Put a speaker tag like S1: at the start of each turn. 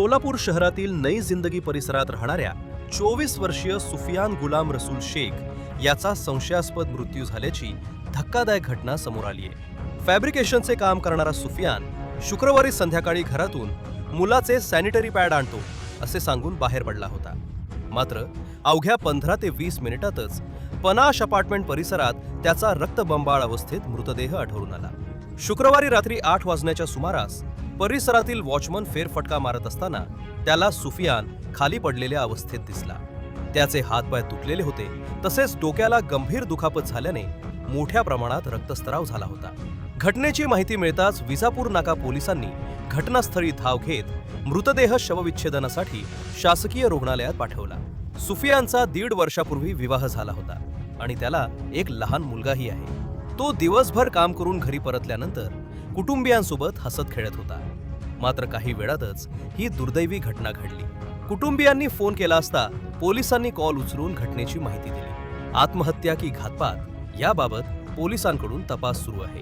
S1: सोलापूर शहरातील नई जिंदगी परिसरात राहणाऱ्या 24 वर्षीय सुफियान गुलाम रसूल शेख याचा संशयास्पद मृत्यू झाल्याची धक्कादायक घटना समोर आली आहे। फॅब्रिकेशनचे काम करणारा सुफियान शुक्रवारी संध्याकाळी घरातून मुलाचे सॅनिटरी पॅड आणतो असे सांगून बाहेर पडला होता। मात्र अवघ्या 15 ते 20 मिनिटातच पनाश अपार्टमेंट परिसरात त्याचा रक्तबंबाळ अवस्थेत मृतदेह आढळून आला। शुक्रवारी रात्री 8 वाजण्याच्या सुमारास परिसरातील वॉचमन फेरफटका मारत असताना त्याला सुफियान खाली पडलेल्या अवस्थेत दिसला। त्याचे हातपाय तुटलेले होते, तसेच डोक्याला गंभीर दुखापत झाल्याने मोठ्या प्रमाणात रक्तस्राव झाला होता। घटनेची माहिती मिळताच विजापूर नाका पोलिसांनी घटनास्थळी धाव घेत मृतदेह शवविच्छेदनासाठी शासकीय रुग्णालयात पाठवला। सुफियानचा 1.5 वर्षापूर्वी विवाह झाला होता आणि त्याला एक लहान मुलगाही आहे। तो दिवसभर काम करून घरी परतल्यानंतर कुटुंबियांसोबत हसत खेळत होता। मात्र काही वेळातच ही दुर्दैवी घटना घडली। कुटुंबियांनी फोन केला असता पोलिसांनी कॉल उचलून घटनेची माहिती दिली। आत्महत्या की घातपात याबाबत पोलिसांकडून तपास सुरू आहे।